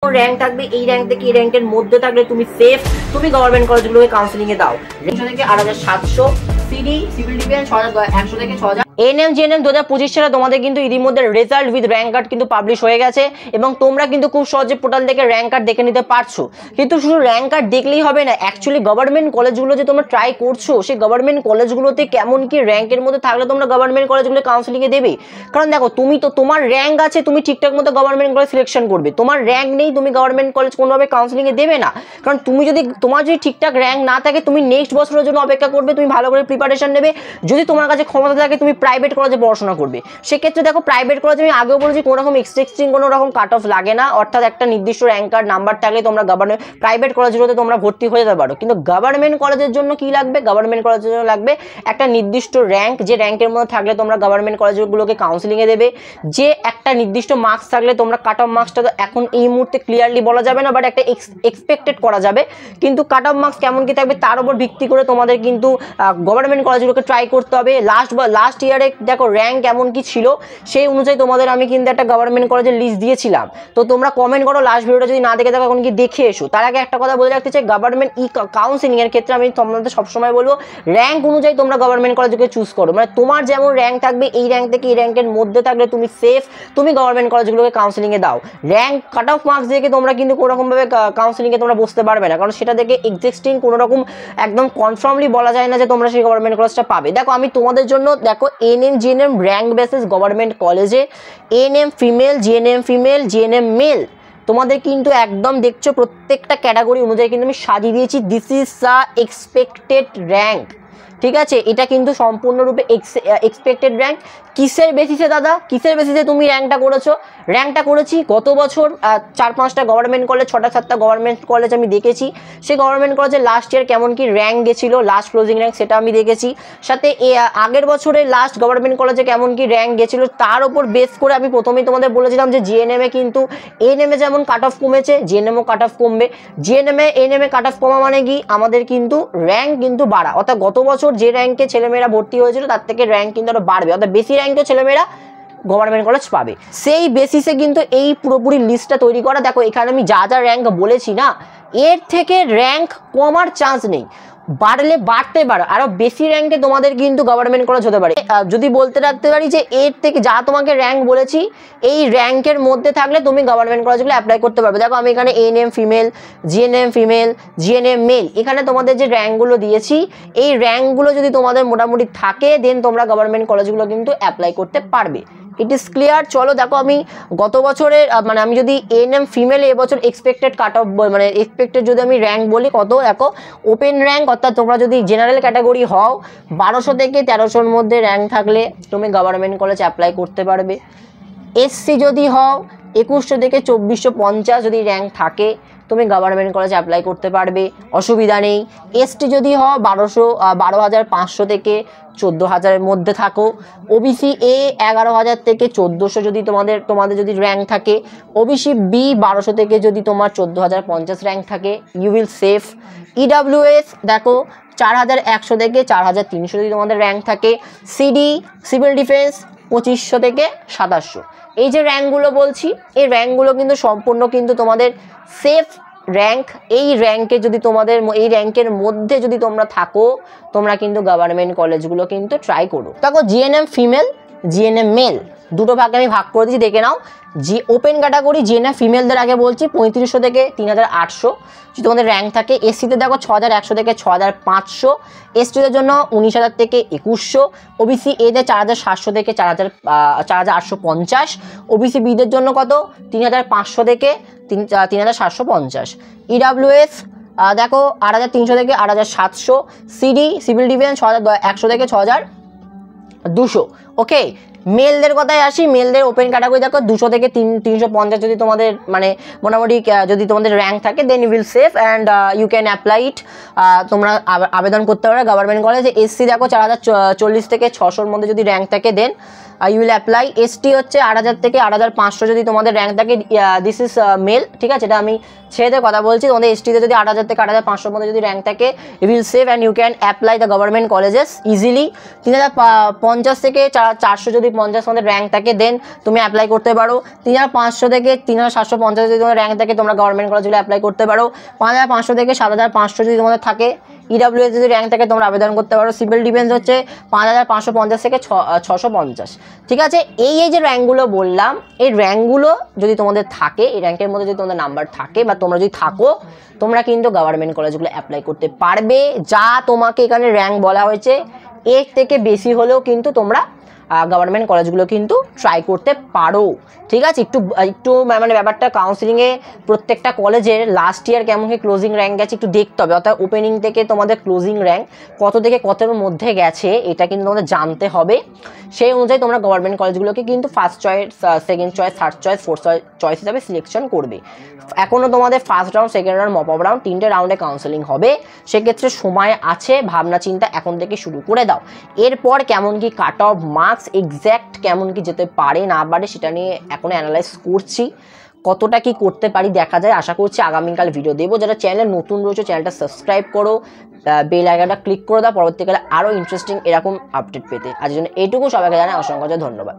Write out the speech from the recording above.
Rank থাকবে এই rank থেকে এই র্যাঙ্কের মধ্যে থাকলে তুমি সেফ, তুমি গভর্নমেন্ট কলেজগুলোকে কাউন্সিলিং এ দাও। 300 থেকে 8700, সিডি সিভিল ডিফেন্স 6100 থেকে 6000। এনএম জিএনএম 2025 সালে তোমাদের কিন্তু ইতিমধ্যে রেজাল্ট উইথ র্যাঙ্ক কার্ড কিন্তু পাবলিশ হয়ে গেছে এবং তোমরা কিন্তু খুব সহজে পোর্টাল থেকে র্যাঙ্ক কার্ড দেখে নিতে পারছো। কিন্তু শুধু র্যাঙ্ক কার্ড দেখলেই হবে না, অ্যাকচুয়ালি গভর্নমেন্ট কলেজগুলো যে তোমরা ট্রাই করছো সেই গভর্নমেন্ট কলেজগুলোতে কেমন কি র্যাঙ্কের মধ্যে থাকলে তোমরা গভর্নমেন্ট কলেজগুলো কাউন্সিলিং এ দেবে। কারণ দেখো, তুমি তো তোমার র্যাঙ্ক আছে, তুমি ঠিকঠাক মতো গভর্নমেন্ট কলেজ সিলেকশন করবে। তোমার র্যাঙ্ক নেই, তুমি গভর্নমেন্ট কলেজ কোনোভাবে কাউন্সিলিং এ দেবে না। কারণ তোমার যদি ঠিকঠাক র্যাঙ্ক না থাকে, তুমি নেক্সট বছরের জন্য অপেক্ষা করবে, তুমি ভালো করে প্রিপারেশন নেবে। যদি তোমার কাছে ক্ষমতা থাকে, তুমি প্রাইভেট কলেজে পড়াশোনা করবে। সেক্ষেত্রে দেখো, প্রাইভেট কলেজে আমি আগেও বলেছি কোনো রকম এক্সট্রিং কোনো রকম কাট অফ লাগে না, অর্থাৎ একটা নির্দিষ্ট র্যাঙ্ক কার্ড নাম্বার থাকলে তোমরা প্রাইভেট কলেজগুলোতে তোমরা ভর্তি হয়ে যেতে পারো। কিন্তু গভর্নমেন্ট কলেজের জন্য কি লাগবে? গভর্নমেন্ট কলেজের জন্য লাগবে একটা নির্দিষ্ট র্যাঙ্ক, যে র্যাঙ্কের মধ্যে থাকলে তোমরা গভর্নমেন্ট কলেজগুলোকে কাউন্সিলিংয়ে দেবে। যে একটা নির্দিষ্ট মার্কস থাকলে তোমরা কাট অফ মার্কসটা তো এখন এই মুহূর্তে ক্লিয়ারলি বলা যাবে না, বাট একটা এক্সপেক্টেড করা যাবে। কিন্তু কাট অফ মার্কস কেমন কি থাকবে তার উপর ভিত্তি করে তোমাদের কিন্তু গভর্নমেন্ট কলেজগুলোকে ট্রাই করতে হবে। লাস্ট ইয়ারে দেখো র্যাঙ্ক কেমন কি ছিল, সেই অনুযায়ী তোমাদের আমি কিন্তু একটা গভর্নমেন্ট কলেজের লিস্ট দিয়েছিলাম। তো তোমরা কমেন্ট করো, লাস্ট ভিডিওটা যদি না দেখে থাকো এখন কি দেখে এসো। তার আগে একটা কথা বলে রাখতে চাই, গভর্নমেন্ট কাউন্সিলিং এর ক্ষেত্রে আমি তোমাদের সবসময় বলবো র্যাঙ্ক অনুযায়ী তোমরা গভর্নমেন্ট কলেজকে চুজ করো। মানে তোমার যেমন র্যাঙ্ক থাকবে এই র্যাঙ্ক থেকে এই র্যাঙ্কের মধ্যে থাকলে তুমি সেফ, তুমি গভর্নমেন্ট কলেজগুলোকে কাউন্সিলিং এ দাও। র্যাঙ্ক কাট অফ মার্কস দেখে তোমরা কিন্তু কোনো রকমভাবে কাউন্সিলিং এ তোমরা বসতে পারবে না, কারণ সেটা দেখে এক্সিস্টিং কোনো রকম একদম কনফার্মলি বলা যায় না যে তোমরা সেই গভর্নমেন্ট কলেজটা পাবে। দেখো, আমি তোমাদের জন্য দেখো NM GNM rank basis government কলেজে এনএম ফিমেল, জিএনএম মেল তোমাদের কিন্তু একদম দেখছো প্রত্যেকটা ক্যাটাগরি অনুযায়ী কিন্তু আমি সাজিয়ে দিয়েছি। This is the expected rank, ঠিক আছে? এটা কিন্তু সম্পূর্ণরূপে এক্সপেক্টেড র্যাঙ্ক। কিসের বেসিসে দাদা, কিসের বেসিসে তুমি র্যাঙ্কটা করেছো? র্যাঙ্কটা করেছি গত বছর 4-5টা গভর্নমেন্ট কলেজ, 6-7টা গভর্নমেন্ট কলেজ আমি দেখেছি। সেই গভর্নমেন্ট কলেজে লাস্ট ইয়ার কেমন কি র্যাঙ্ক গেছিলো, লাস্ট ক্লোজিং র্যাঙ্ক, সেটা আমি দেখেছি। সাথে আগের বছরে লাস্ট গভর্নমেন্ট কলেজে কেমন কি র্যাঙ্ক গেছিলো তার উপর বেস করে আমি প্রথমেই তোমাদের বলেছিলাম যে জিএনএমে কিন্তু এনএমে যেমন কাট অফ কমেছে, জিএনএমও কাট অফ কমবে। এনএমএ কাট অফ কমা মানে কি, আমাদের কিন্তু র্যাঙ্ক কিন্তু বাড়া, অর্থাৎ গত বছর যে র্যাঙ্কে ছেলেমেয়েরা ভর্তি হয়েছিল তার থেকে র্যাঙ্ক কিন্তু আরো বাড়বে, অর্থাৎ বেশি র্যাঙ্কেও ছেলেমেয়েরা গভর্নমেন্ট কলেজ পাবে। সেই বেসিসে কিন্তু এই পুরোপুরি লিস্টটা তৈরি করা। দেখো, এখানে আমি যা যা র্যাঙ্ক বলেছি না, এর থেকে র্যাঙ্ক কমার চান্স নেই, বাড়লে বাড়তে পারে, আরো বেশি র্যাঙ্কে তোমাদের কিন্তু গভর্নমেন্ট কলেজ হতে পারে। যদি বলতে রাখতে পারি যে এর থেকে যা তোমাকে র্যাঙ্ক বলেছি এই র্যাঙ্কের মধ্যে থাকলে তুমি গভর্নমেন্ট কলেজগুলো অ্যাপ্লাই করতে পারবে। দেখো, আমি এখানে এনএম ফিমেল, জিএনএম মেল এখানে তোমাদের যে র্যাঙ্কগুলো দিয়েছি, এই র্যাঙ্কগুলো যদি তোমাদের মোটামুটি থাকে দেন তোমরা গভর্নমেন্ট কলেজগুলো কিন্তু অ্যাপ্লাই করতে পারবে। It is clear. চলো দেখো, আমি গত বছরের মানে আমি যদি এনএম ফিমেলে এবছর এক্সপেক্টেড কাট অফ মানে এক্সপেক্টেড যদি আমি র্যাঙ্ক বলি কত, দেখো ওপেন র্যাঙ্ক, অর্থাৎ তোমরা যদি জেনারেল ক্যাটাগরি হও 1200 থেকে 1300-র মধ্যে র্যাঙ্ক থাকলে তুমি গভর্নমেন্ট কলেজ অ্যাপ্লাই করতে পারবে। এসসি যদি হও 2100 থেকে 2450 যদি র্যাঙ্ক থাকে তুমি গভর্নমেন্ট কলেজ অ্যাপ্লাই করতে পারবে, অসুবিধা নেই। এসটি যদি হও 12,500 থেকে 14,000-এর মধ্যে থাকো। ওবিসি এ 11,000 থেকে 1400 যদি তোমাদের যদি র্যাঙ্ক থাকে। ওবিসি বি 1200 থেকে যদি তোমার 14,050 র্যাঙ্ক থাকে, ইউ উইল সেফ। ইডাব্লিউএস দেখো 4,100 থেকে 4,300 যদি তোমাদের র্যাঙ্ক থাকে। সিডি সিভিল ডিফেন্স 2500 থেকে 2700। এই যে র্যাঙ্কগুলো বলছি, এই র্যাঙ্কগুলো কিন্তু সম্পূর্ণ কিন্তু তোমাদের সেফ র্যাঙ্ক। এই র্যাঙ্কে যদি তোমাদের এই র্যাঙ্কের মধ্যে যদি তোমরা থাকো, তোমরা কিন্তু গভর্নমেন্ট কলেজগুলো কিন্তু ট্রাই করো। দেখো, জিএনএম ফিমেল, জিএনএম মেল দুটো ভাগে আমি ভাগ করে দিচ্ছি, দেখে নাও। ওপেন ক্যাটাগরি জিএনএম ফিমেলদের আগে বলছি 3500 থেকে 3800 যদি তোমাদের র্যাঙ্ক থাকে। এসসিতে দেখো 6100 থেকে 6500, এসটিদের জন্য 19,000 থেকে 2100, ওবিসি এদের 4,700 থেকে 4,850, ওবিসি বিদের জন্য কত 3,500 থেকে 3,750। ইডাব্লিউএস দেখো 8,300 থেকে 8,700, সিডি সিভিল ডিফেন্স 6,100 থেকে 6,200। ওকে, মেলদের কথায় আসি। মেলদের ওপেন ক্যাটাগরি দেখো 200 থেকে 350 যদি তোমাদের মানে মোটামুটি যদি তোমাদের র্যাঙ্ক থাকে then you will safe and you can apply it. তোমরা আবেদন করতে পারো গভর্নমেন্ট কলেজে। এসসি দেখো 4,040 থেকে 600-র মধ্যে যদি র্যাঙ্ক থাকে then you will apply. ST হচ্ছে 8000 থেকে 8500 যদি তোমাদের র্যাঙ্ক থাকে, দিস ইজ মেল, ঠিক আছে, এটা আমি ছেলেদের কথা বলছি। তোমাদের এসটিতে যদি 8000 থেকে 8500 মধ্যে যদি র্যাঙ্ক থাকে, you will save and you can apply the government colleges easily. 3050 থেকে 400 যদি 50 মধ্যে র্যাঙ্ক থাকে, দেন তুমি অ্যাপ্লাই করতে পারো। 3500 থেকে 3750 যদি তোমাদের র্যাঙ্ক থাকে, তোমরা গভর্নমেন্ট কলেজগুলো অ্যাপ্লাই করতে পারো। 5500 থেকে 7500 যদি তোমাদের থাকে, ইডাব্লিউএস যদি র্যাঙ্ক থাকে, তোমরা আবেদন করতে পারো। সিভিল ডিফেন্স হচ্ছে 5550 থেকে 650, ঠিক আছে। এই যে র্যাঙ্কগুলো বললাম, এই র্যাঙ্কগুলো যদি তোমাদের থাকে, এই র্যাঙ্কের মধ্যে যদি তোমাদের নাম্বার থাকে বা তোমরা যদি থাকো, তোমরা কিন্তু গভর্নমেন্ট কলেজগুলো অ্যাপ্লাই করতে পারবে। যা তোমাকে এখানে র্যাঙ্ক বলা হয়েছে, এর থেকে বেশি হলেও কিন্তু তোমরা গভর্নমেন্ট কলেজগুলো কিন্তু ট্রাই করতে পারো, ঠিক আছে। একটু মানে ব্যাপারটা কাউন্সিলিংয়ে প্রত্যেকটা কলেজের লাস্ট ইয়ার কেমন কি ক্লোজিং র্যাঙ্ক গেছে একটু দেখতে হবে, অর্থাৎ ওপেনিং থেকে তোমাদের ক্লোজিং র্যাঙ্ক কত থেকে কতের মধ্যে গেছে, এটা কিন্তু তোমাদের জানতে হবে। সেই অনুযায়ী তোমরা গভর্নমেন্ট কলেজগুলোকে কিন্তু first choice, second choice, third choice, fourth choice হিসাবে সিলেকশন করবে। এখনও তোমাদের first round, second round, mop up round, 3টে রাউন্ডে কাউন্সেলিং হবে। সেক্ষেত্রে সময় আছে, ভাবনা চিন্তা এখন থেকে শুরু করে দাও। এরপর কেমন কি কাট অফ মার্কস এক্স্যাক্ট কেমন কি যেতে পারে না পারে, সেটা নিয়ে এখনও অ্যানালাইজ করছি। কতটা কি করতে পারি দেখা যায়। আশা করছি আগামীকাল ভিডিও দেবো। যারা চ্যানেলে নতুন রয়েছে, চ্যানেলটা সাবস্ক্রাইব করো, বেল আইকনটা ক্লিক করে দাও পরবর্তীকালে আরও ইন্টারেস্টিং এরকম আপডেট পেতে। আজকের জন্য এইটুকু, সবাইকে জানাই অসংখ্য ধন্যবাদ।